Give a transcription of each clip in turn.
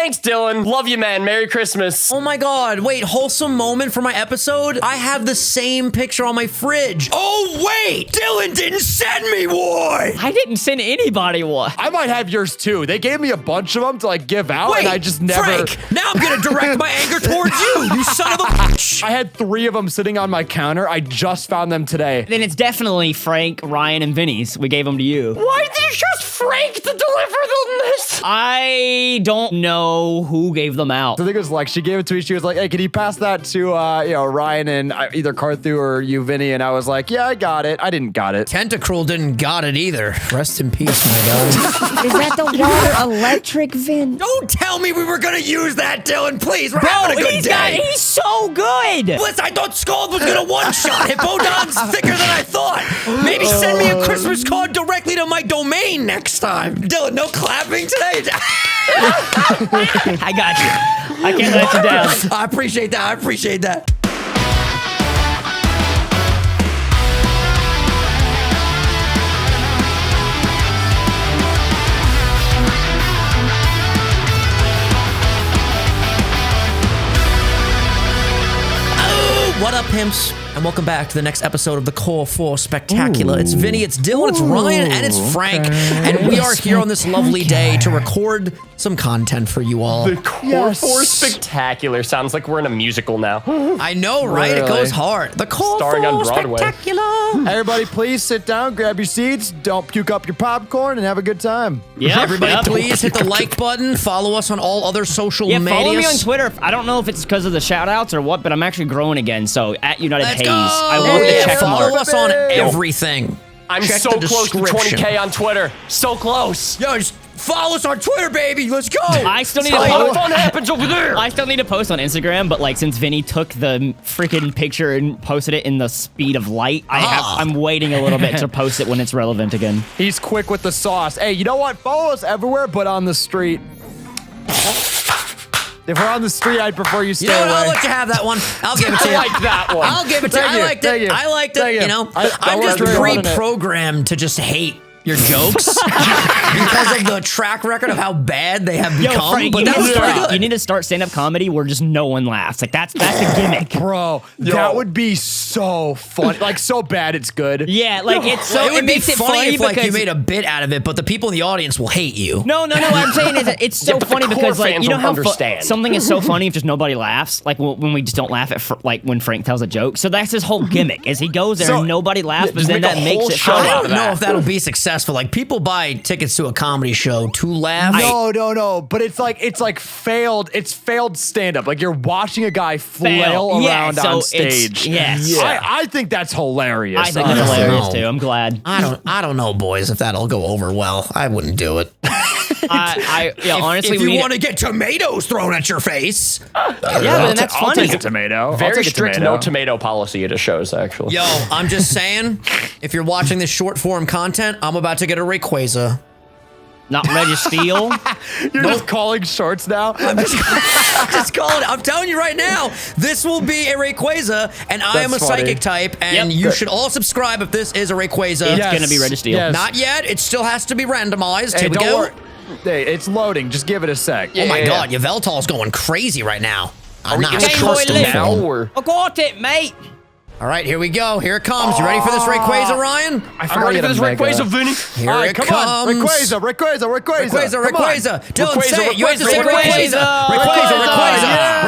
Thanks, Dylan. Love you, man. Merry Christmas. Oh my God, wait, wholesome moment for my episode? I have the same picture on my fridge. Oh wait, Dylan didn't send me one. I didn't send anybody one. I might have yours too. They gave me a bunch of them to like give out, Wait, and I just never. Frank, now I'm gonna direct my anger towards you son of a bitch. I had 3 of them sitting on my counter. I just found them today. Then it's definitely Frank, Ryan, and Vinny's. We gave them to you. Why did you just Frank to deliver them this? I don't know who gave them out. I think it was like she gave it to me. She was like, "Hey, can you pass that to Ryan and either Carthu or you, Vinny?" And I was like, "Yeah, I got it." I didn't got it. Tentacruel didn't got it either. Rest in peace, my guy. Is that the water electric Vin? Don't tell me we were gonna use that, Dylan. Please, we're having a good day. He's so good. Listen, I thought Scald was gonna one-shot. Hippodon's thicker than I thought. Maybe send me a Christmas card directly to my domain next time. Dylan, no clapping today. I got you. I can't let you down. I appreciate that. I appreciate that. What up, pimps? And welcome back to the next episode of the Core 4 Spectacular. It's Vinny, it's Dylan, it's Ryan, and it's Frank. And we are here on this lovely day to record some content for you all. The Core 4 Spectacular sounds like we're in a musical now. I know, right? It goes hard. The Core Starring 4 on Broadway. Spectacular. Everybody, please sit down, grab your seats, don't puke up your popcorn, and have a good time. Yeah, Everybody, please hit the like button. Follow us on all other social medias. Follow me on Twitter. I don't know if it's because of the shout-outs or what, but I'm actually growing again. So at United Let's Hayes, go. I want the check Follow mark. us on everything. I'm Check so the close to description. 20K on Twitter. So close. Yo, just follow us on Twitter, baby. Let's go. I still need to A lot of post. fun happens over there. I still need to post on Instagram, but like since Vinny took the freaking picture and posted it in the speed of light, I'm waiting a little bit to post it when it's relevant again. He's quick with the sauce. Hey, you know what? Follow us everywhere but on the street. If we're on the street, I'd prefer you stay You know what? away. I'll let you have that one. I'll give it to you. I like that one. I'll give it to you. Thank I you. liked Thank it. you. I liked it. Thank you. You know, I I'm just worked really hard on it. pre-programmed to just hate your jokes because of the track record of how bad they have become. Yo, Frank, but that was pretty good. you need to start stand-up comedy where just no one laughs. Like that's the gimmick. Bro, that would be so funny. Like, so bad it's good. Yeah, like it's so it would be makes it funny if like you because made a bit out of it, but the people in the audience will hate you. No. What I'm saying is that it's so but the funny core because, like, fans you know won't how understand. something is so funny if just nobody laughs, like when we just don't laugh at like when Frank tells a joke. So that's his whole gimmick, is he goes there So- and nobody laughs, but just then make a that makes whole it show funny. I out don't of know that. if that'll be successful. Like people buy tickets to a comedy show to laugh. No. But it's like failed. It's failed stand-up. Like you're watching a guy flail Yeah, around so on it's- stage. yes. I think that's hilarious. I think that's honestly. hilarious No. too. I'm glad. I don't know, boys, if that'll go over well. I wouldn't do it. Honestly, if we you need want to get tomatoes thrown at your face, yeah, but then that's I'll funny. take a tomato. I'll Very take a strict tomato. no tomato policy at his shows, actually. yo, I'm just saying, if you're watching this short form content, I'm about to get a Rayquaza. Not ready to steal. You're just calling shorts now. I'm just calling it. I'm telling you right now, this will be a Rayquaza, and I am a That's funny. psychic type, and Yep. you should all subscribe if this is a Rayquaza. It's Yes. gonna be ready to steal. Yes. Not yet. It still has to be randomized. Hey, Here we don't go. worry. Hey, it's loading. Just give it a sec. Oh my Yeah. God, Yveltal's going crazy right now. I'm not Game trust Boy him now, full. or I got it, mate. All right, here we go. Here it comes. You ready for this Rayquaza, Ryan? I'm ready for this Rayquaza, Vinny. Here All right, it come comes. on. Rayquaza. Rayquaza, Come on. Rayquaza. Dylan, say it. You have to say Rayquaza. Rayquaza. Rayquaza, Yeah.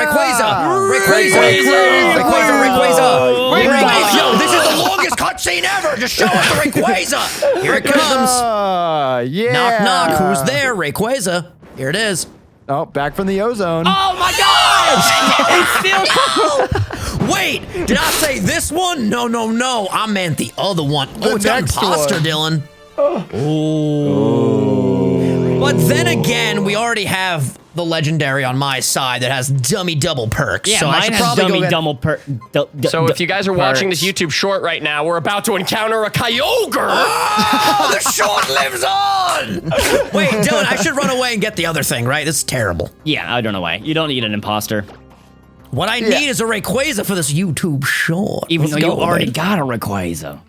Rayquaza. Yo, this is the longest cutscene ever. Just show us the Rayquaza. Here it comes. Yeah. Knock, knock. Who's there? Rayquaza. Here it is. Oh, back from the ozone. Oh my God! It's still. Wait, did I say this one? No. I meant the other one. Oh, it's got next imposter, one. Dylan. But then again, we already have the legendary on my side that has dummy double perks. Yeah, so I mine should has probably dummy go get... double per. So if you guys are watching this YouTube short right now, we're about to encounter a Kyogre. Oh, the short lives on! Wait, Dylan, I should run away and get the other thing, right? This is terrible. Yeah, I don't know why. You don't need an imposter, What I need is a Rayquaza for this YouTube short. even Let's though you go, already baby. got a Rayquaza.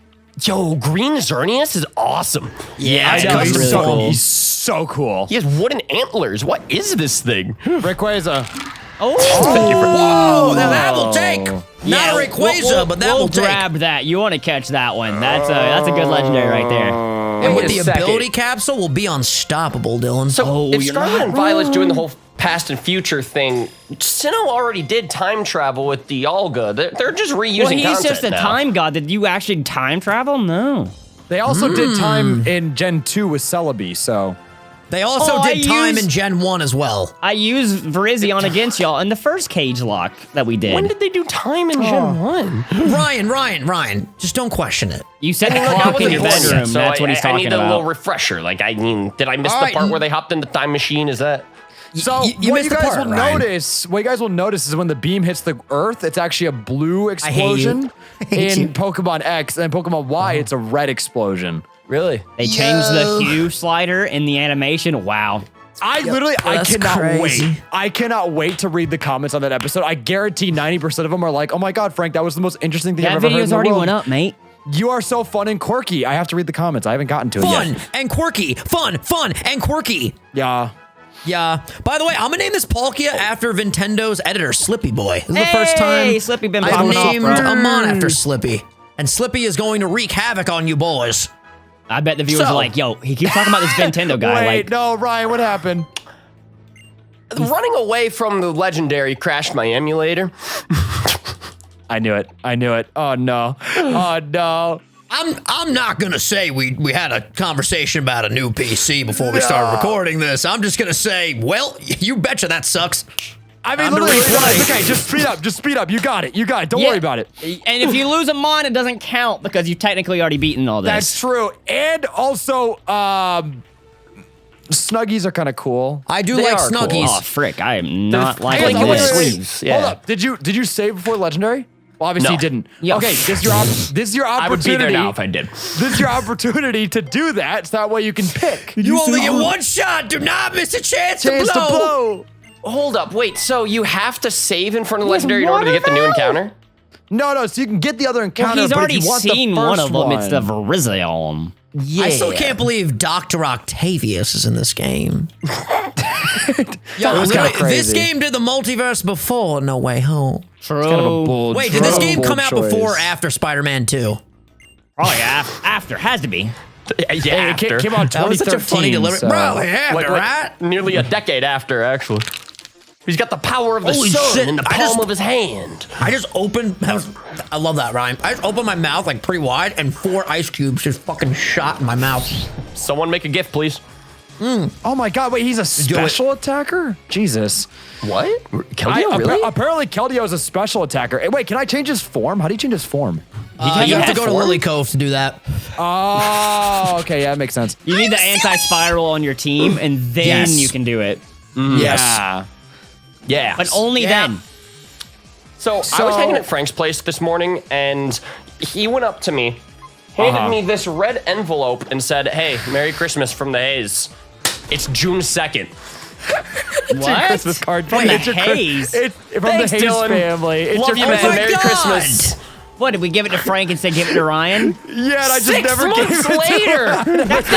Yo, Green Xerneas is awesome. Yeah, I it's know, custom he's cool. so, he's so cool. He has wooden antlers. What is this thing? Rayquaza. Whoa, now that will take. Not a Rayquaza, but that we'll will take. grab that. You want to catch that one. That's a good legendary right there. And with Wait the a second. ability capsule, will be unstoppable, Dylan. So if you're Scarlet not and Violet's doing the whole past and future thing, Sinnoh already did time travel with the Olga. They're just reusing Well, he's content just a now. time god. Did you actually time travel? No. They also did time in Gen 2 with Celebi, so. They also I did time used- in Gen 1 as well. I used Virizion against y'all in the first Cagelocke that we did. When did they do time in Gen 1? Ryan, just don't question it. You set the Look, I clock in wasn't your born yet, bedroom. so That's what he's I talking need a little about. refresher. Like, I mean, did I miss the Alright. part where they hopped in the time machine? Is that? So you what missed you the guys part, will Ryan. notice, what you guys will notice is when the beam hits the Earth, it's actually a blue I hate you. explosion. I hate you. In Pokemon X and Pokemon Y, it's a red explosion. Really? They changed Yo. the hue slider in the animation. Wow. I literally, I that's cannot crazy. wait. I cannot wait to read the comments on that episode. I guarantee 90% of them are like, "Oh my God, Frank, that was the most interesting thing I've That ever heard in video's the already world. went up, mate. You are so fun and quirky." I have to read the comments. I haven't gotten to it Fun yet. and quirky. Fun and quirky. Yeah. Yeah. By the way, I'm gonna name this Palkia after Nintendo's editor, Slippy Boy. This is the first Hey, time Slippy been I've popping off, named bro. a mon after Slippy. And Slippy is going to wreak havoc on you boys. I bet the viewers So- are like, yo, he keeps talking about this Nintendo guy. Wait, Like, no, Ryan, what happened? Running away from the legendary crashed my emulator. I knew it. Oh no. Oh no. I'm not gonna say we had a conversation about a new PC before we started recording this. I'm just gonna say, well, you betcha that sucks. I mean, Time to literally, replay. it's okay. Just speed up. You got it. Don't Yeah. worry about it. and if you lose a mon, it doesn't count because you've technically already beaten all this. That's true. And also, Snuggies are kind of cool. I do They like are cool. Snuggies. Oh, frick. I am not They're liking like this. sleeves. Yeah. Hold up. Did you save before legendary? Well, obviously No. you didn't. Yo. Okay, this is your I would be opportunity. there now if I did. This is your opportunity to do that, so that way you can pick. You only get one shot. Do not miss a chance to Chance blow. to blow. Hold up. Wait, so you have to save in front of the legendary in order to get the new encounter? No, so you can get the other encounter. Well, he's but if already you want seen the one first of them. It's the one- Virizion. I still can't believe Dr. Octavius is in this game. Yo, was literally, kinda this crazy. game did the multiverse before No Way Home. True. kind of a bold. Wait, did this game bold come out choice. before or after Spider-Man 2? Probably after. Has to be. Yeah, Hey, it after. came out That was 2013. such a funny delivery. so- Bro, after, Like, right? nearly a decade after, actually. He's got the power of the Holy sun shit, in the I palm just- of his hand. I just opened. I love that rhyme. I just opened my mouth like pretty wide, and 4 ice cubes just fucking shot in my mouth. Someone make a gift, please. Oh my God! Wait, he's a special attacker? Jesus. What? Keldeo, really? Apparently, Keldeo is a special attacker. Hey, wait, can I change his form? How do you change his form? You have to had go to form? Lily Cove to do that. Oh, okay, yeah, that makes sense. You need the anti-spiral on your team, and then Yes. you can do it. Yes. Yeah. But only Yeah. then. So I was hanging at Frank's place this morning, and he went up to me, handed me this red envelope, and said, "Hey, Merry Christmas from the Haze. It's June 2nd." What? Christmas card From the It's your Chris- Haze? It's from Thanks, the Hayes Dylan. family. It's Love your you, Christmas- man. Merry God. Christmas. What, did we give it to Frank instead of give it to Ryan? Yeah, and I just 6 never gave months it to later.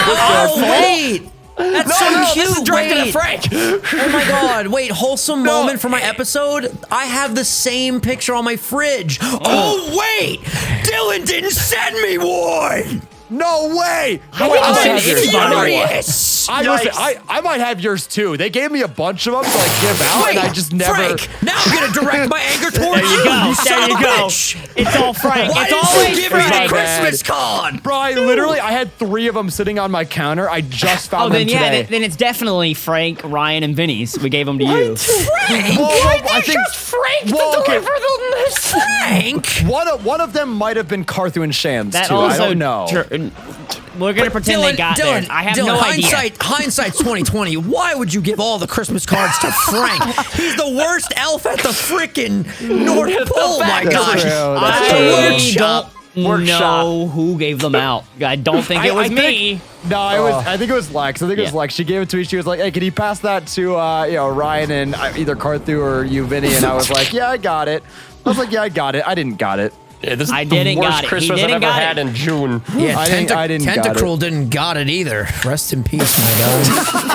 Oh, wait. That's so no, cute. this is directed Wait. at Frank. Oh my God! Wait, wholesome moment for my episode. I have the same picture on my fridge. Oh wait, Dylan didn't send me one. No way! How Wait, did I you might send have it? yours. Furious. Listen, Yikes. I might have yours too. They gave me a bunch of them to like give out, and I just never. Frank, now I'm gonna direct my anger towards There you go. son There you of a go. bitch. It's all Frank. Why it's didn't always you give me Frank. a Christmas card? Bro, I had 3 of them sitting on my counter. I just Oh, found then them yeah, today. then it's definitely Frank, Ryan, and Vinny's. We gave them to you. Frank, I think Frank Well, to okay. deliver this. Frank. one of them might have been Carthu and Shams That too. also. I don't know. We're gonna pretend they got there. I have no idea. Hindsight's 2020. Why would you give all the Christmas cards to Frank? He's the worst elf at the freaking North Pole. My That's gosh, true. That's That's the I workshop. don't know who gave them out. I don't think it was I me. No, I think it was Lex. I think it was Yeah. Lex. She gave it to me. She was like, "Hey, can you pass that to Ryan and either Carthu or you, Vinny?" And I was like, "Yeah, I got it." I was like, "Yeah, I got it." I didn't got it. Yeah, this is I didn't the worst got it. He Christmas I've didn't ever got had it. in June. Yeah, I didn't got Tentacruel didn't got it either. Rest in peace, my guy.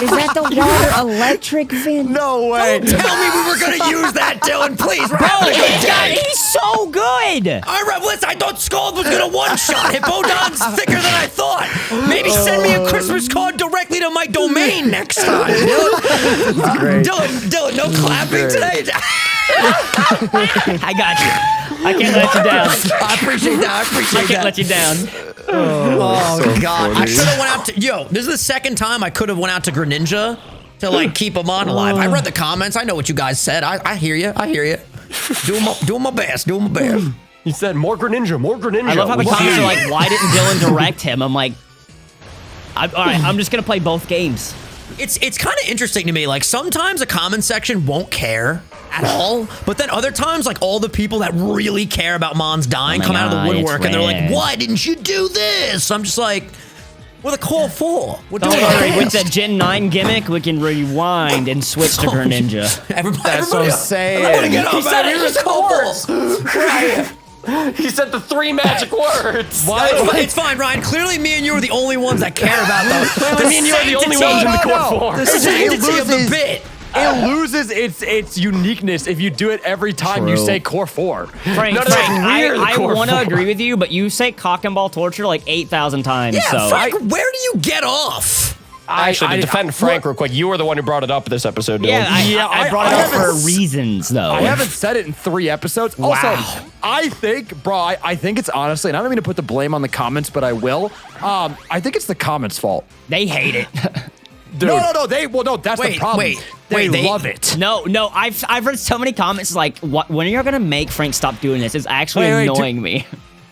Is that the water electric vent? No way. Don't tell me we were gonna use that, Dylan. Please, we're having a good day. He's so good. All right, listen, I thought Scald was gonna one-shot. Hippodon's thicker than I thought. Maybe send me a Christmas card directly to my domain next time, Dylan. Great. Dylan, no clapping today. I got you. I can't let you down. I appreciate that. I can't let you down. Oh so God! funny. I should have went out to this is the second time I could have went out to Greninja to like keep him on alive. I read the comments. I know what you guys said. I hear you. I hear you. Doing my best. Doing my best. He said, more Greninja, more Greninja. I love how the Why? comments are like, why didn't Dylan direct him? I'm like, all right, I'm just gonna play both games. It's kind of interesting to me. Like sometimes a comment section won't care at all, but then other times, like all the people that really care about Mons dying Oh my come out of God, the woodwork it's and they're like, rare. "Why didn't you do this?" I'm just like, "We're the core 4. We're Don't doing our worry, with best." the Gen 9 gimmick, we can rewind and switch to Greninja. Everybody, so sad. Everybody get up, He said man. it You're was the core 4. He said the 3 magic words. It's fine, Ryan. Clearly, me and you are the only ones that care about the Me and you are the only ones in the No, core 4. the sanctity of the loses- bit. It loses its uniqueness if you do it every time you True. say core 4. Frank, No, no, Frank, we're the I core want to 4. agree with you, but you say cock and ball torture like 8,000 times. Yeah, so Frank, where do you get off? Actually, to defend Frank real quick, you were the one who brought it up this episode, Dylan. yeah, I brought it I up for haven't- reasons though. I haven't said it in 3 episodes. Also, I think, bro, I think it's honestly, and I don't mean to put the blame on the comments, but I will. I think it's the comments' fault. They hate it. Dude. No, that's the problem. They love it. No, I've read so many comments like, "What? When are you gonna make Frank stop doing this?" It's actually Wait, annoying me.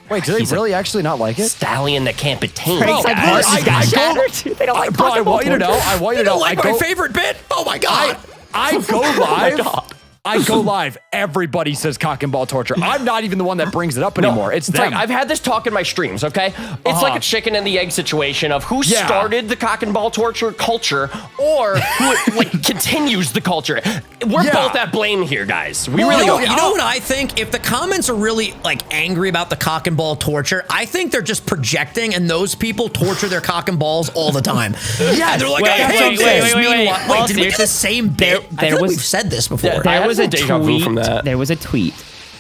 Wait, do they really actually not like it? Stallion that can't be tamed. Frank's like, I- heart I- just got I go- shattered. They don't like Bro, cock I and ball want you to know. torture. I want you You to know. don't like I my go, favorite bit? Oh my God. I go live. I go live. Everybody says cock and ball torture. I'm not even the one that brings it up anymore. It's Frank, them. I've had this talk in my streams, okay? It's like a chicken and the egg situation of who Yeah. started the cock and ball torture culture or who like continues the culture. We're Yeah. both at blame here, guys. We You really know, are. you know what I think? If the comments are really like angry about the cock and ball torture, I think they're just projecting, and those people torture their cock and balls all the time. Yeah, they're like, Wait, I hate wait, this. wait, Meanwhile, all did we do the seriousness, same bit? I there feel like was- we've said this before. Yeah, I There had was a some deja vu tweet. from that. There was a tweet,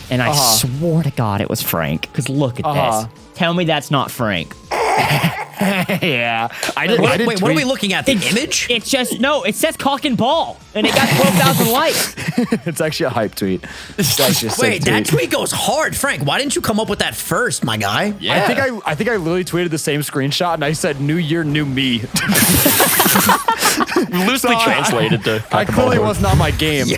and I swore to God it was Frank. Because look at this. Tell me that's not Frank. yeah. I didn't. Wait, what are we looking at? The image? It's just no. It says cock and ball, and it got 12,000 likes. It's actually a hype tweet. It's actually a sick Wait, that tweet. tweet goes hard, Frank. Why didn't you come up with that first, my guy? Yeah. I think I literally tweeted the same screenshot and I said "New Year, New Me." Loosely So translated to I clearly was not my game. Yo,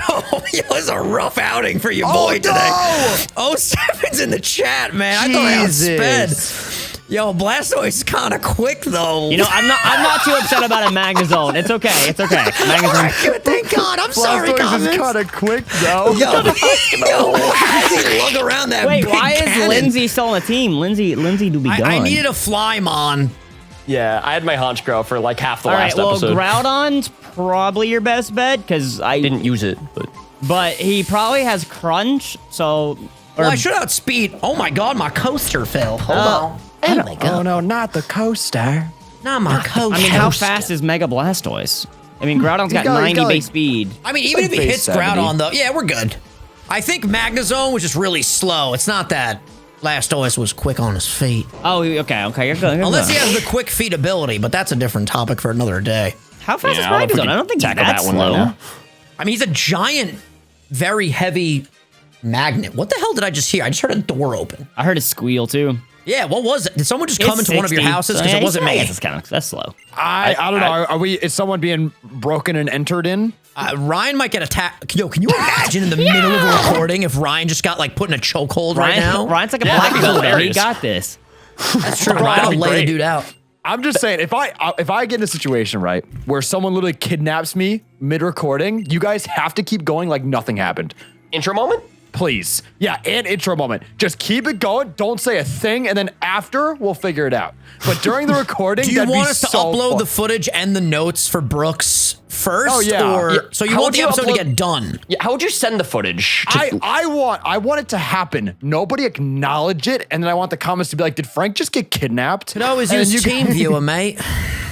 it was a rough outing for your Oh, boy today. no! Oh, Seven's in the chat, man. I thought I outsped. Jesus. Yo, Blastoise is kind of quick though. You know, I'm not too upset about a Magnezone. It's okay. It's okay. Magnezone. Thank God. I'm sorry, Blastoise comments. is kind of quick though. Yo, how does he lug around that Wait, big why is cannon? Lindsay still on the team? Lindsay to be gone. I needed a Flymon. Yeah, I had my haunch grow for like half the All right, last well, episode. Groudon's probably your best bet because I Didn't use it, but he probably has Crunch. So, Well, I should outspeed. Oh my God, my coaster fell. Hold on. Oh my God. Oh no, not the coaster. Not my coaster. I mean, how fast is Mega Blastoise? I mean, Groudon's got got- he's 90 got, like- base speed. I mean, even if he base hits 70. Groudon, though, yeah, we're good. I think Magnezone was just really slow. It's not that Blastoise was quick on his feet. Oh, okay, you're good. Unless he has the quick feet ability, but that's a different topic for another day. How fast Yeah, I don't know if is we Magnezone? can I don't think he's tackle that that one slow. right now. I mean, he's a giant, very heavy magnet. What the hell did I just hear? I just heard a door open. I heard it squeal too. Yeah, what was it? Did someone just come It's into one of your 60. houses? Because it wasn't me. That's slow. I don't know. Are we? Is someone being broken and entered in? Ryan might get attacked. Yo, can you imagine in the middle of a recording if Ryan just got like put in a chokehold right now? Ryan's like a Yeah, black that'd be belt. He hilarious. got this. That's true. That'd Ryan will be lay the great. dude out. I'm just saying, if I get in a situation right where someone literally kidnaps me mid recording, you guys have to keep going like nothing happened. Intro moment? Please. Yeah, and intro moment. Just keep it going. Don't say a thing, and then after we'll figure it out. But during the recording, Do you that'd want be us to so upload fun. the footage and the notes for Brooks first? Oh, yeah. Or, Yeah, so you how want would the you episode to upload- get done? Yeah, how would you send the footage? I want it to happen. Nobody acknowledge it, and then I want the comments to be like, "Did Frank just get kidnapped?" Could always And use you Team can- Viewer, mate.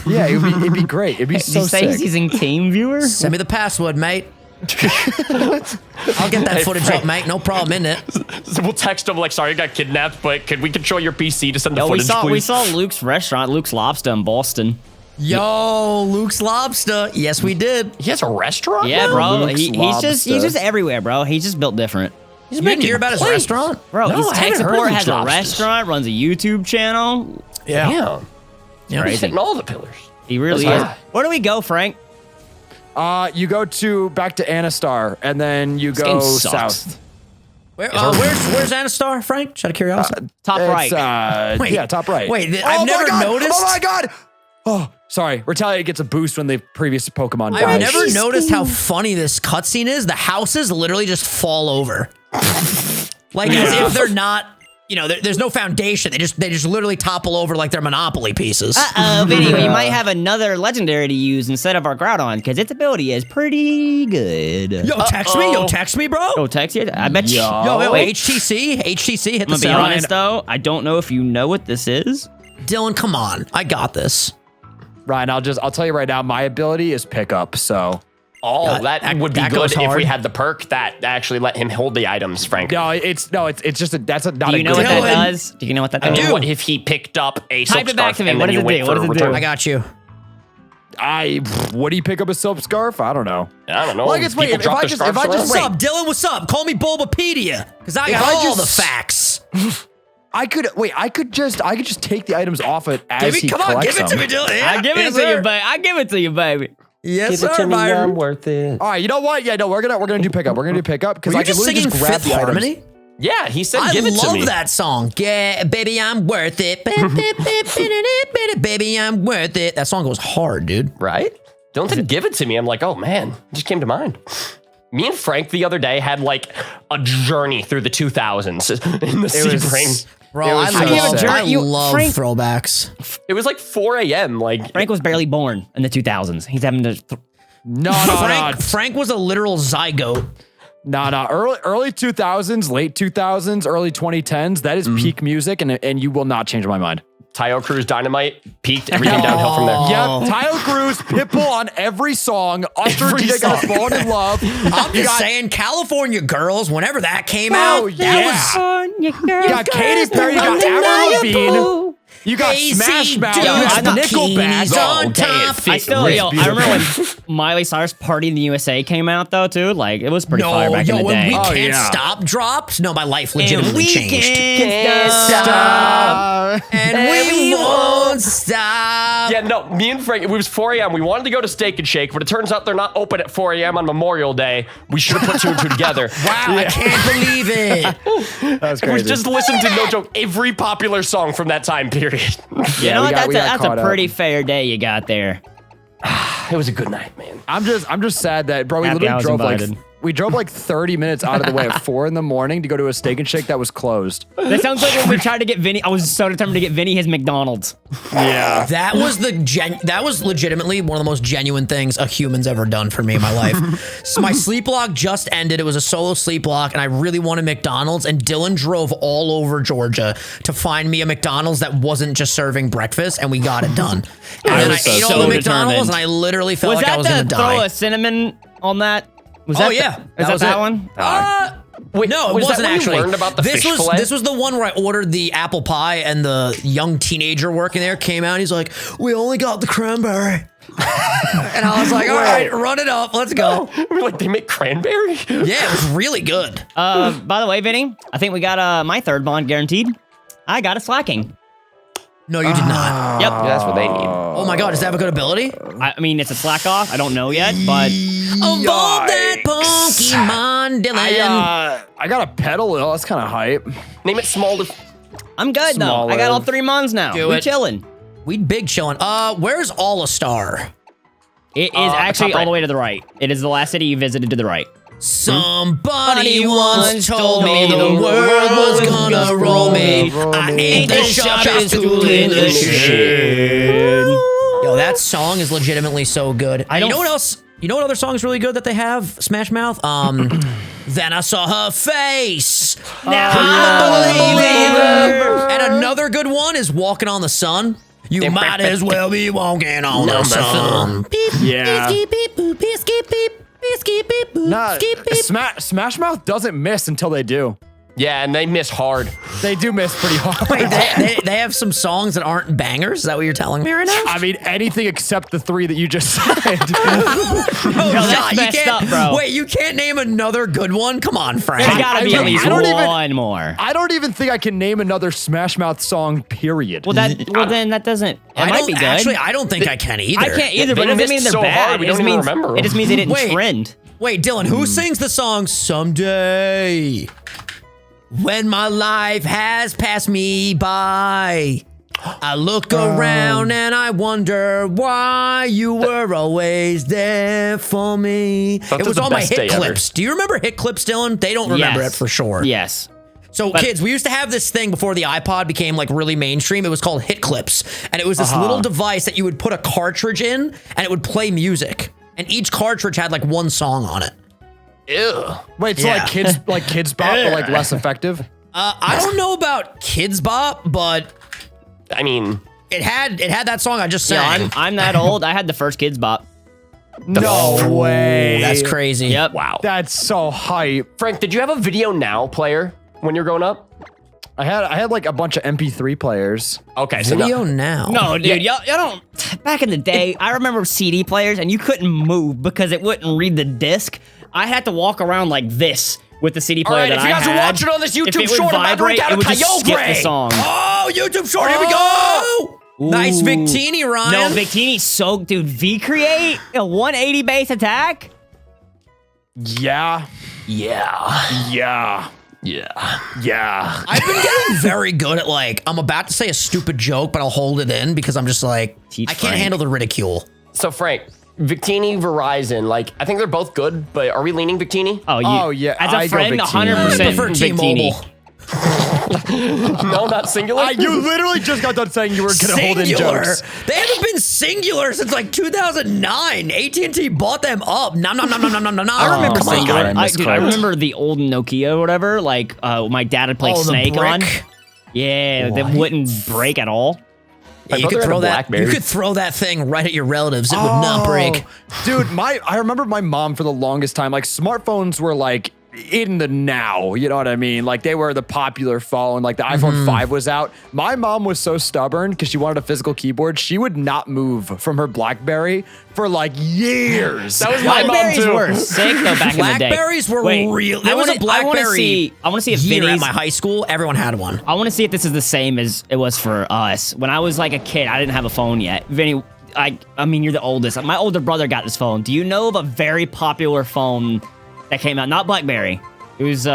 Yeah, it'd be great. It'd be Did so you say sick. he's using Team Viewer? Send me the password, mate. I'll get that Hey, footage Frank. up, mate. No problem in it. So we'll text him like, sorry, I got kidnapped, but could we control your PC to send the Yo, footage, we please? saw Luke's restaurant, Luke's Lobster in Boston. Yo, Luke's Lobster. Yes, we did. He has a restaurant? Yeah, now? bro. Luke's He's just Lobster. everywhere, bro. He's just built different. You didn't hear about his plates. restaurant? Bro, No, his I tech haven't heard support of has these a lobsters. restaurant, runs a YouTube channel. Damn. Yeah. He's Crazy. hitting all the pillars. He really That's is. hard. Where do we go, Frank? You go back to Anastar, and then you go game sucks. south. Where's Anastar, Frank? Just out of curiosity. Top right. Wait. Yeah, top right. Wait, Oh I've my never God. noticed. Oh my god! Oh, sorry. Retaliate gets a boost when the previous Pokemon dies. I've never noticed how funny this cutscene is. The houses literally just fall over, like as if they're not. You know, there's no foundation. They just literally topple over like they're Monopoly pieces. Vinny, we might have another legendary to use instead of our Groudon, because its ability is pretty good. Yo, text me. Yo, text me, bro. Go text you. I bet you. Yo, wait. HTC, hit I'm the gonna be sound. honest though, I don't know if you know what this is. Dylan, come on. I got this. Ryan, I'll tell you right now, my ability is pickup, so. Oh, that would be that good goes if we hard. had the perk that actually let him hold the items, Frank. No, it's just not Do a you know good what that Dylan. does? Do you know what that I does? mean, what if he picked up a silk Type it back scarf to me. and What then does you it wait do? for What a does it do? return? I got you. What do you pick up a silk scarf? I don't know. I don't know. Well, I guess, wait, People if drop I their just- scarves if I just- around? What's up, Dylan? What's up? Call me Bulbapedia, because I If got I all just- the facts. I could just take the items off it as he Come on, collects give it to me, them. Dylan. Yeah, I give it yes, to you, sir. baby. I give it to you, baby. Yes, sir, Byron. worth it. All right, you know what? Yeah, no, we're gonna do pickup. We're gonna do pickup because Were I you can just literally singing just grab Fifth the items. Harmony? Yeah, he said I give it to me. love that song. Yeah, baby, I'm worth it. Baby, I'm worth it. That song goes hard, dude. Right? Don't said give it to me. I'm like, oh man, it just came to mind. Me and Frank the other day had like a journey through the 2000s in the Sebring. Bro, It I was so love, sad. I love Frank- throwbacks. It was like 4 a.m. Like, Frank was barely born in the 2000s. He's having to. No, Frank was a literal zygote. no. Early 2000s, late 2000s, early 2010s. That is peak music, and you will not change my mind. Tayo Cruz Dynamite peaked, everything downhill from there. Yep, Tyler Cruz, Pitbull on every song. Usher Every DJ got song. fallen in love. I'm You just got- saying, California Girls, whenever that came Oh, out, yeah. that You got Katy Perry, you got Avril Lavigne, you got was Smash Mouth, you Yo, got I'm not Nickelback. bikinis on Oh, damn, top. fit I still, was yo, I beautiful. remember when Miley Cyrus Party in the USA came out though, too. Like, it was pretty fire back in the when day. We Oh, Can't yeah. Stop dropped. No, my life legitimately changed. Can't Stop. And we won't stop. Yeah, no, me and Frank, it was 4 a.m. We wanted to go to Steak and Shake, but it turns out they're not open at 4 a.m. on Memorial Day. We should have put 2 and 2 together. Wow, I can't believe it. That was We crazy. just listened to, no joke, every popular song from that time period. You know we what? got That's caught a up. pretty fair day you got there. It was a good night, man. I'm just sad that, bro, we Happy I literally was drove invited. we drove like 30 minutes out of the way at 4 in the morning to go to a Steak and Shake that was closed. That sounds like when we tried to get Vinny. I was so determined to get Vinny his McDonald's. Yeah. That was legitimately one of the most genuine things a human's ever done for me in my life. So my sleep block just ended. It was a solo sleep block, and I really wanted McDonald's. And Dylan drove all over Georgia to find me a McDonald's that wasn't just serving breakfast, and we got it done. And then I was ate all so the McDonald's, determined. and I literally felt Was like I that was gonna the throw die. a cinnamon on that? Was Oh that yeah, Is that was that it. one? Wait, No, it was that wasn't when you actually. learned about the this fish was fillet? this was the one where I ordered the apple pie, and the young teenager working there came out. And he's like, "We only got the cranberry," and I was like, "All right, run it up, let's go." We're like, they make cranberry? Yeah, it was really good. By the way, Vinny, I think we got my third bond guaranteed. I got a slacking. No, you did not. Yep. Yeah, that's what they need. Oh my god, does that have a good ability? I mean, it's a slack off. I don't know yet, but Evolve that Pokemon, Dylan. I got a pedal. That's kind of hype. Name it small. I'm good though. Smaller. I got all 3 mons now. Do We it. chilling. We big chillin'. Where's All-A-Star? It is actually top all right. the way to the right. It is the last city you visited to the right. Somebody once told me the world was gonna roll me. I ain't the sharpest tool in the shed. Yo, that song is legitimately so good. I You don't- know what else? You know what other song's really good that they have? Smash Mouth? Then I saw her face. Now I believe her. And another good one is Walking on the Sun. You might as well be walking on the sun. Beep, Yeah. beep, beep, boop, beep, skip, beep, beep, skip, beep, boop, Nah, skip, beep. Smash Mouth doesn't miss until they do. Yeah, and they miss hard. They do miss pretty hard. Wait, they have some songs that aren't bangers? Is that what you're telling me right now? I mean, anything except the 3 that you just said. Oh, that's messed up, bro. Wait, you can't name another good one? Come on, Frank. There's gotta be at least I don't even- one more. I don't even think I can name another Smash Mouth song, period. Well, then that doesn't. It I might don't be good. actually. I don't think I can either. I can't either, They but it doesn't missed mean they're so bad. hard, we It just don't even means- remember It just means they didn't Wait. trend. Wait, Dylan, who sings the song "Someday"? When my life has passed me by, I look around and I wonder why you were always there for me. Thought It was the on my best day hit ever. clips. Do you remember hit clips, Dylan? They don't remember Yes. it for sure. Yes. So kids, we used to have this thing before the iPod became like really mainstream. It was called hit clips. And it was this little device that you would put a cartridge in and it would play music. And each cartridge had like one song on it. Ew. Wait, so Yeah. like kids bop, but like less effective? I don't know about Kids Bop, but I mean, it had that song I just sang. Yeah, I'm that old. I had the first Kids Bop. No way. That's crazy. Yep. wow. That's so hype. Frank, did you have a Video Now player when you were growing up? I had like a bunch of MP3 players. Okay, so Video now. No, dude, y'all don't. Back in the day, I remember CD players, and you couldn't move because it wouldn't read the disc. I had to walk around like this with the CD player All right, that if you guys I are had. watching on this If YouTube it would short about vibrate, Ricardo it would just skip the Cagelocke. song. Oh, YouTube short. Here we go. Nice Victini, No, Ryan. Victini so, dude, V-Create, a 180 base attack? Yeah. Yeah. Yeah. Yeah. Yeah. I've been getting very good at like, I'm about to say a stupid joke, but I'll hold it in because I'm just like, Teach I can't Frank. handle the ridicule. So Frank, Victini, Verizon, like I think they're both good, but are we leaning Victini? Oh, yeah, As a I go friend, Victini. 100% I prefer Victini. T-Mobile. No, not singular. You literally just got done saying you were gonna hold in Singular. jokes. They haven't been singular since like 2009. AT&T bought them up. Nom nom nom nom nom nom nom. I remember my Singular. God, I Dude, I misquote. remember the old Nokia or whatever. Like, my dad would play Oh, the Snake on. brick. Yeah, that wouldn't break at all. Yeah, you brother could had a throw that. BlackBerry. You could throw that thing right at your relatives. It would not break. Dude, I remember my mom for the longest time, like smartphones were like in the now, you know what I mean? Like they were the popular phone, like the iPhone 5 was out. My mom was so stubborn because she wanted a physical keyboard. She would not move from her BlackBerry for like years. That was my mom Blackberries too. were sick though back in the day. Blackberries were Wait, real. There I was wanna- a BlackBerry I want to see if year at Vinny's. my high school. Everyone had one. I want to see if this is the same as it was for us. When I was like a kid, I didn't have a phone yet. Vinny, I mean, you're the oldest. My older brother got this phone. Do you know of a very popular phone that came out? Not BlackBerry. It was,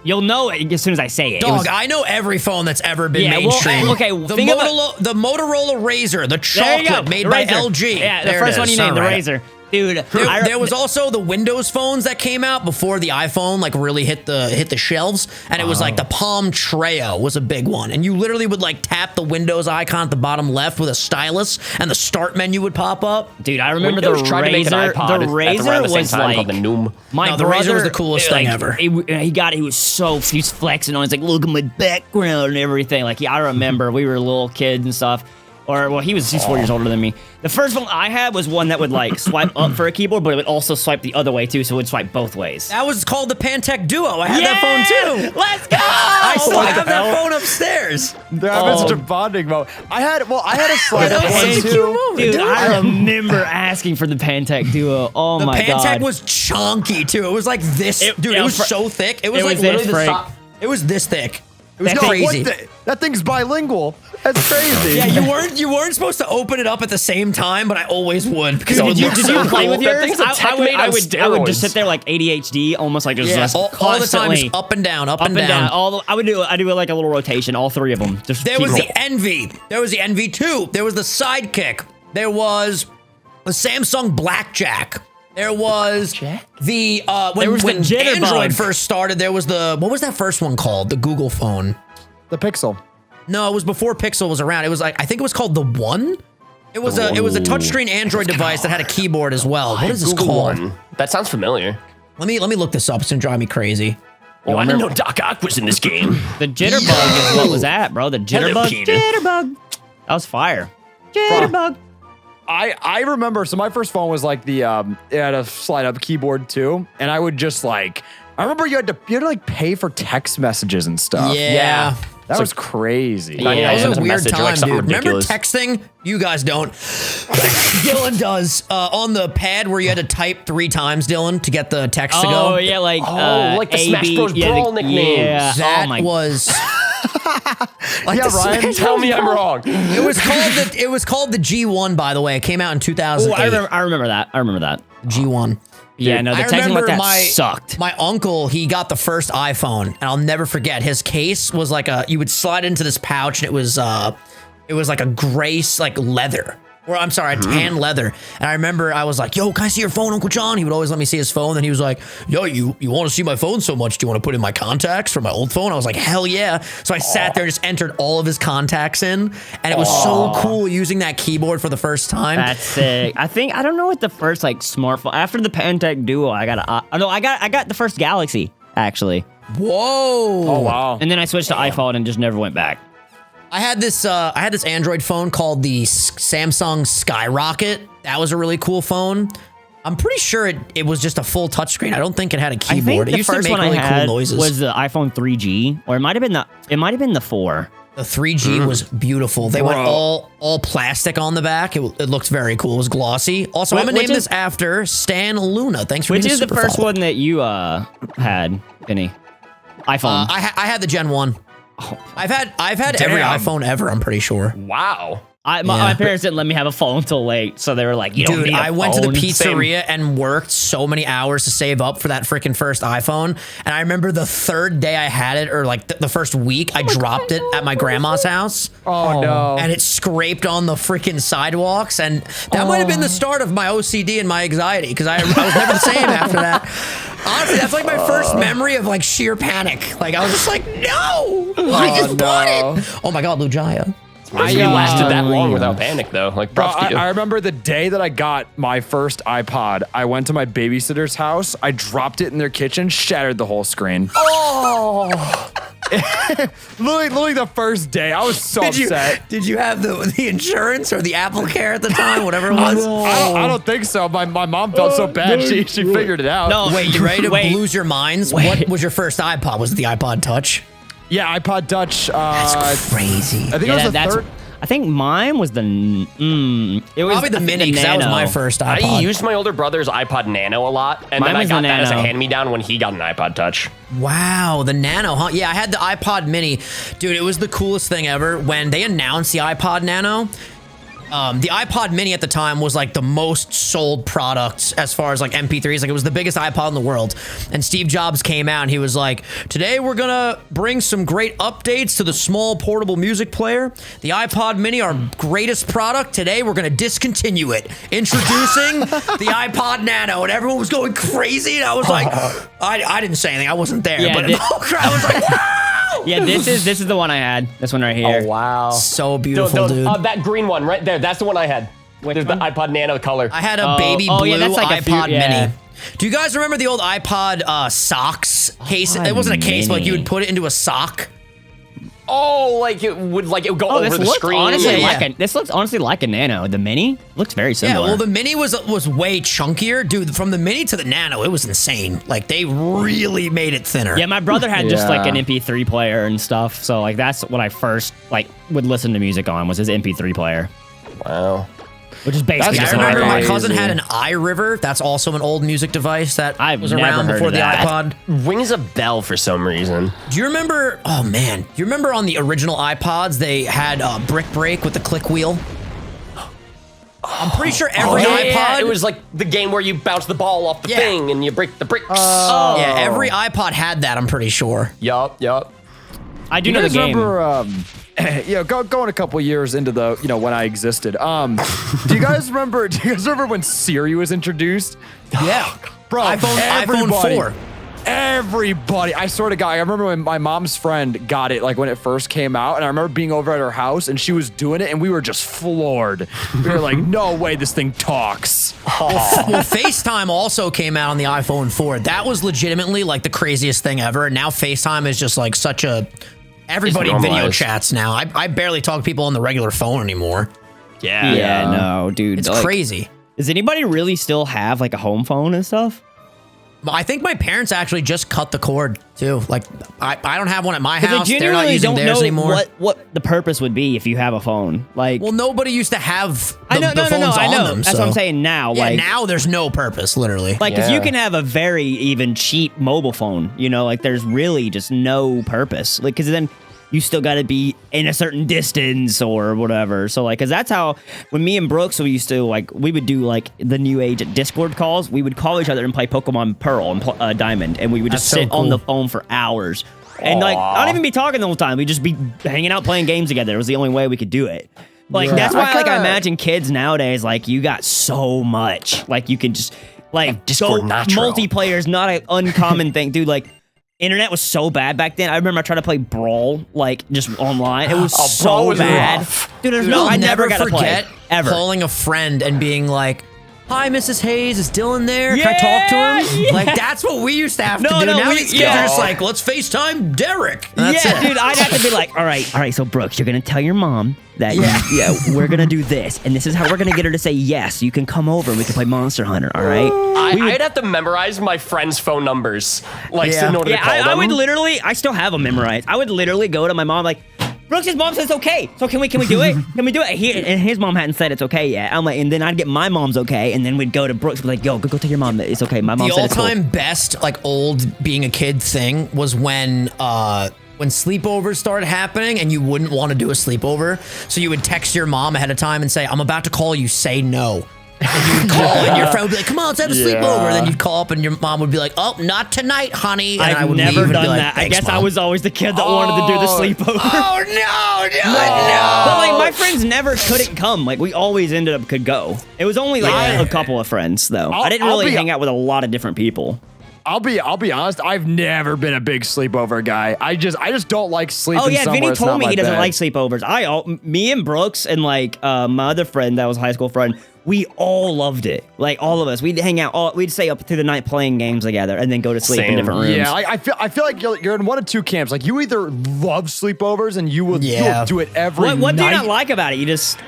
you'll know it as soon as I say it. It Dog, was- I know every phone that's ever been Yeah, well, mainstream. okay, the think of the Motorola Razr, the there you go. chocolate made the by Razr. LG. Yeah, There the it first one is. you named, the All right. Razr. Dude, There was also the Windows phones that came out before the iPhone like really hit the shelves, and it was like the Palm Treo was a big one, and you literally would like tap the Windows icon at the bottom left with a stylus, and the start menu would pop up. dude, I remember Windows the tried to make an Razr. iPod The at around Razr the same was time like called the Noom. my No, the brother, Razr was the coolest thing ever. He was so he was flexing on. He's like, look at my background and everything. Like, yeah, I remember we were little kids and stuff. Or well, he's 4 years older than me. The first one I had was one that would like swipe up for a keyboard, but it would also swipe the other way too, so it would swipe both ways. That was called the Pantech Duo. I had that phone too. Let's go! I still What have the that hell? phone upstairs. There have been such a bonding moment. I had a slide That up was one such a cute too. moment, Dude, I remember asking for the Pantech Duo. Oh The my Pantech god. was chunky too. It was like this, It- dude. it It was was fr- so thick. It was it like was literally this, the Frank. size. It was this thick. It was That thing- crazy. That thing's bilingual. That's crazy. Yeah, you weren't supposed to open it up at the same time, but I always would because it Did would you, look did so you play cool. with That yours? thing's a tech made on I would just steroids. sit there like ADHD, almost like just all the time, constantly just up and down, up up and down. I do like a little rotation, all three of them. Just There keep was rolling. the Envy. There was the Envy 2. There was the Sidekick. There was the Samsung Blackjack. There was the There was the when Jitterbug. Android first started. There was the what was that first one called? The Google phone. The Pixel. No, it was before Pixel was around. It was like I think it was called the One. It was a touchscreen Android device that had a keyboard as well. What is this Google called? one. That sounds familiar. Let me look this up. It's gonna drive me crazy. Oh, I didn't know Doc Ock was in this game. The jitterbug is what was that, bro. The jitterbug. Peter. Jitterbug. That was fire. Jitterbug. I remember, so my first phone was like the it had a slide up keyboard too, and I would just like, I remember you had to like pay for text messages and stuff. Yeah. That was crazy. Yeah. That was sends a a weird message or, time, like, something dude. Remember ridiculous. texting? You guys don't. Dylan does. On the pad where you had to type 3 times, Dylan, to get the text to go. Oh yeah, like like the Smash AB, Bros. Brawl nicknames. Yeah. That Oh my. was... like Yeah, the Ryan, Smash Tell me Bros. I'm wrong. It was called the G1, by the way. It came out in 2008. Oh, I remember that. G1. Yeah, no, the I texting like remember that sucked. My uncle, he got the first iPhone, and I'll never forget. His case was like you would slide into this pouch, and it was like a gray, like leather. Or I'm sorry, a tan leather. And I remember I was like, yo, can I see your phone, Uncle John? He would always let me see his phone. Then he was like, yo, you want to see my phone so much? Do you want to put in my contacts from my old phone? I was like, hell yeah. So I sat there, just entered all of his contacts in. And it was so cool using that keyboard for the first time. That's sick. I don't know what the first like smartphone after the Pantech Duo. I got the first Galaxy actually, Whoa. Oh wow. and then I switched to iPhone and just never went back. I had this Android phone called the Samsung Skyrocket. That was a really cool phone. I'm pretty sure it was just a full touchscreen. I don't think it had a I keyboard. think It the used to first make one really I cool had noises. was the iPhone 3G, or it might have been the 4. The 3G was beautiful. They went all plastic on the back. It looked very cool. It was glossy. Also, I'm gonna name this after Stan Luna. Thanks for Which being is the super first follow. one that you had, Vinny? iPhone. I had the Gen 1. I've had every iPhone ever, I'm pretty sure. Wow. My parents didn't let me have a phone until late, so they were like, "You don't Dude, need a I went to the phone." pizzeria and worked so many hours to save up for that freaking first iPhone. And I remember the third day I had it, or like the first week, I dropped it at my grandma's house. Oh no. And it scraped on the freaking sidewalks. And that might have been the start of my OCD and my anxiety, because I was never the same after that. Honestly, that's like my first memory of like sheer panic. Like I was just like, no, I just bought it. Oh my God, Lujaya. You lasted that long without panic, though. Like, Bro, props to you. I remember the day that I got my first iPod. I went to my babysitter's house. I dropped it in their kitchen, shattered the whole screen. Oh. literally the first day. I was so upset. Did you have the insurance or the Apple Care at the time, whatever it was? I don't think so. My mom felt so bad. She figured it out. No, Wait, you ready to Wait. lose your minds? What was your first iPod? Was it the iPod Touch? Yeah, iPod Touch. That's crazy. I think it was the third. I think mine was the. It was Probably the I think Mini, because that was Nano. my first iPod. I used my older brother's iPod Nano a lot, and Mine then I was the got that as a Nano. hand-me-down when he got an iPod Touch. Wow, the Nano, huh? Yeah, I had the iPod Mini. Dude, it was the coolest thing ever. When they announced the iPod Nano, the iPod Mini at the time was like the most sold product as far as like MP3s. Like it was the biggest iPod in the world. And Steve Jobs came out and he was like, today we're gonna bring some great updates to the small portable music player. The iPod Mini, our greatest product. Today we're gonna discontinue it. Introducing the iPod Nano. And everyone was going crazy. And I was like, I didn't say anything. I wasn't there. Yeah, but the whole crowd was like, wow! Yeah, this is the one I had. This one right here. Oh, wow. So beautiful, dude. That green one right there, that's the one I had. There's the iPod Nano color. I had a baby blue yeah, that's like a iPod few- yeah. Mini. Do you guys remember the old iPod socks case? It wasn't a case, but like you would put it into a sock. Oh, like it would go Oh, over this the looks screen. honestly Yeah, like yeah. this looks honestly like a Nano. The Mini looks very Yeah, similar. well, the Mini was way chunkier. Dude, from the Mini to the Nano, it was insane. Like, they really made it thinner. Yeah, my brother had just like an Yeah. MP3 player and stuff. So like that's what I first like would listen to music on was his MP3 player, Wow. which is basically I just an remember my iPod. cousin had an iRiver. That's also an old music device that I've was never around heard before of the that. iPod. Rings a bell for some reason. Do you remember? Oh man, do you remember on the original iPods they had Brick Break with the click wheel? I'm pretty sure every iPod. It was like the game where you bounce the ball off the Yeah. thing and you break the bricks. Yeah, every iPod had that. I'm pretty sure. Yup. I do You know the guys game. remember, going a couple years into the, when I existed. Do you guys remember when Siri was introduced? Yeah, Bro, iPhone everybody- 4. Everybody, I swear to God, I remember when my mom's friend got it, like when it first came out, and I remember being over at her house and she was doing it, and we were just floored. We were like, no way this thing talks. Well, FaceTime also came out on the iPhone 4. That was legitimately like the craziest thing ever. And now FaceTime is just like such a... Everybody video normalized. chats now. I barely talk to people on the regular phone anymore. Yeah, no, dude. It's like, crazy. Does anybody really still have like a home phone and stuff? I think my parents actually just cut the cord too. Like I don't have one at my house. They They're not genuinely using don't theirs know anymore. what the purpose would be if you have a phone. Like, Well, nobody used to have the, I know, the phones I on know. them. That's so. what I'm saying now. Yeah, like, now there's no purpose, literally. like, because you Yeah. can have a very even cheap mobile phone, you know, like there's really just no purpose. Like, because then you still got to be in a certain distance or whatever. So, like, because that's how, when me and Brooks, we used to, like, we would do, like, the new age Discord calls. We would call each other and play Pokemon Pearl and Diamond, and we would just That's so sit on the cool. phone for hours. And, like, not even be talking the whole time. We'd just be hanging out playing games together. It was the only way we could do it. Like, Yeah. that's why, I like, I kinda- imagine kids nowadays, like, you got so much. Like, you can just, like, Discord go Nitro. multiplayer is not an uncommon thing. Dude, like, internet was so bad back then. I remember I tried to play Brawl, like, just online. It was Oh, so Brawl was bad. rough. Dude, there's I'll I never got to forget play. Ever. calling a friend and being like, "Hi, Mrs. Hayes, is Dylan there? Can I talk to him?" Yeah. Like, that's what we used to have to No, do. no, Now we- these kids yeah. are just like, let's FaceTime Derek. That's Yeah, it. dude, I'd have to be like, all right, so Brooks, you're gonna tell your mom that Yeah. we're gonna do this, and this is how we're gonna get her to say yes. You can come over and we can play Monster Hunter, all right? I'd have to memorize my friends' phone numbers, like Yeah. in order to call them. I would literally, I still have them memorized. I would literally go to my mom like, Brooks' mom says it's okay. So can we do it? Can we do it? And his mom hadn't said it's okay yet. I'm like, and then I'd get my mom's okay, and then we'd go to Brooks and be like, yo, go tell your mom that it's okay. My mom The said it's cool. all-time best, like, old being a kid thing was when sleepovers started happening and you wouldn't want to do a sleepover, so you would text your mom ahead of time and say, "I'm about to call you, say no." And you would call and your friend would be like, "Come on, let's have a sleepover." And then you'd call up and your mom would be like, "Oh, not tonight, honey." And I I've would never leave and done be like, that. I "Thanks, guess I Mom." was always the kid that wanted to do the sleepover. Oh no. But like my friends never couldn't come. Like we always ended up could go. It was only like a couple of friends though. I didn't I'll really be- hang out with a lot of different people. I'll be honest. I've never been a big sleepover guy. I just don't like sleeping. Oh yeah, somewhere Vinny it's told not me my he doesn't bed. like sleepovers. Me and Brooks and like my other friend that was a high school friend, we all loved it. Like all of us, we'd hang out. We'd stay up through the night playing games together, and then go to sleep in Same. different rooms. Yeah, I feel like you're in one of two camps. Like you either love sleepovers and you will do it every night. What do you not like about it? You just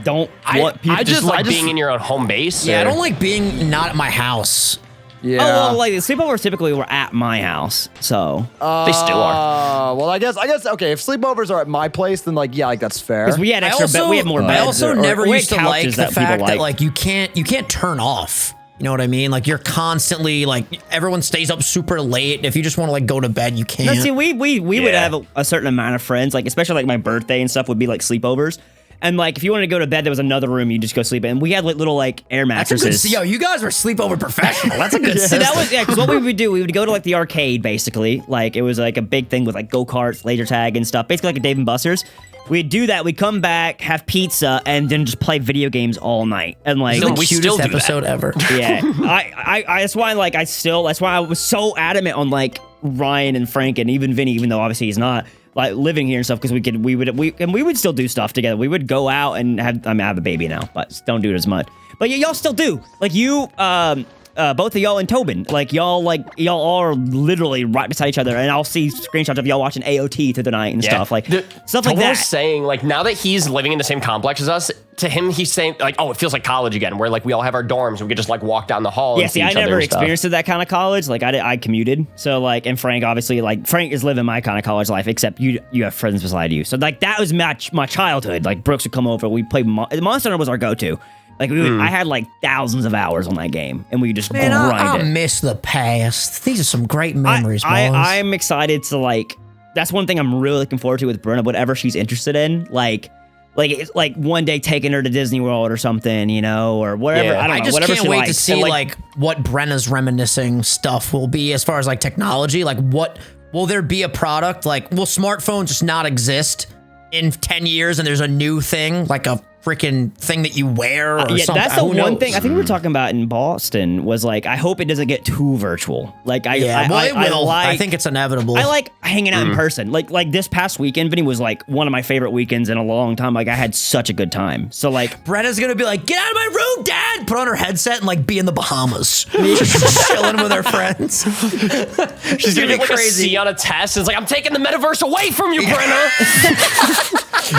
don't want people. I just just- like being in your own home base. Yeah, I or- don't like being not at my house. Yeah. Oh well, like the sleepovers typically were at my house, so They still are. Well, I guess okay. If sleepovers are at my place, then like that's fair. because we had extra bed, we had more beds. I also or never we had used to like couches the that people fact that liked. like you can't turn off. You know what I mean? Like you're constantly like everyone stays up super late. And if you just want to like go to bed, you can't. No, see, we would Yeah. have a certain amount of friends, like especially like my birthday and stuff would be like sleepovers. And like if you wanted to go to bed, there was another room you just go sleep in. And we had like little like air That's a good. mattresses. Yo, you guys were sleepover professional. That's a good. See, system. that was because what we would do, we would go to like the arcade basically. Like it was like a big thing with like go karts, laser tag, and stuff. Basically like a Dave and Buster's. We'd do that. We'd come back, have pizza, and then just play video games all night. And like the we still cutest do that. episode ever. yeah, I that's why like that's why I was so adamant on like Ryan and Frank and even Vinny, even though obviously he's not like living here and stuff, because we would still do stuff together. We would go out and have I have a baby now, but don't do it as much. But yeah, y'all still do. Like you, both of y'all and Tobin, like y'all all are literally right beside each other, and I'll see screenshots of y'all watching AOT through the night and stuff like stuff like Tomo that. was saying, like, now that he's living in the same complex as us, to him, he's saying, like, oh, it feels like college again, where, like, we all have our dorms, and we could just, like, walk down the hall Yeah, and see, see I each other never and stuff. experienced that kind of college. Like, I commuted. So, like, and Frank, obviously, like, Frank is living my kind of college life, except you have friends beside you. So, like, that was my childhood. Like, Brooks would come over. We played Monster Hunter was our go-to. Like, I had, like, thousands of hours on that game, and we would just Man, grind I it. miss the past. These are some great memories, boys. I'm excited to, like, that's one thing I'm really looking forward to with Brenna, whatever she's interested in. Like it's like one day taking her to Disney World or something, you know, or whatever. Yeah. I don't I know. just Whatever can't she wait to likes. see And, like what Brenna's reminiscing stuff will be as far as like technology. Like, what will there be a product? Like, will smartphones just not exist in 10 years and there's a new thing like a freaking thing that you wear or Yeah, something. that's the Who one knows? thing I think we were talking about in Boston was like, I hope it doesn't get too virtual. Like, It will. I think it's inevitable. I like hanging out in person. Like this past weekend, Vinny, was like one of my favorite weekends in a long time. Like I had such a good time. So like Brenna's gonna be like, get out of my room, Dad! Put on her headset and like be in the Bahamas. Just chilling with her friends. She's gonna be Like a crazy. C on a test. It's like, I'm taking the metaverse away from you, Brenna.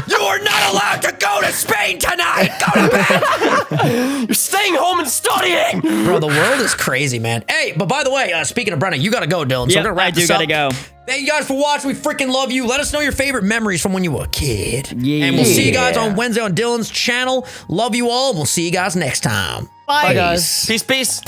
You are not allowed to go to Spain tonight! Go to bed! You're staying home and studying. Bro, the world is crazy, man. Hey, but by the way, speaking of Brenna, you gotta go, Dylan. So Yep, we're gonna wrap I do this gotta up. go. Thank you guys for watching. We freaking love you. Let us know your favorite memories from when you were a kid. Yeah. And we'll see you guys on Wednesday on Dylan's channel. Love you all, and we'll see you guys next time. Bye. Bye, guys. Peace, peace.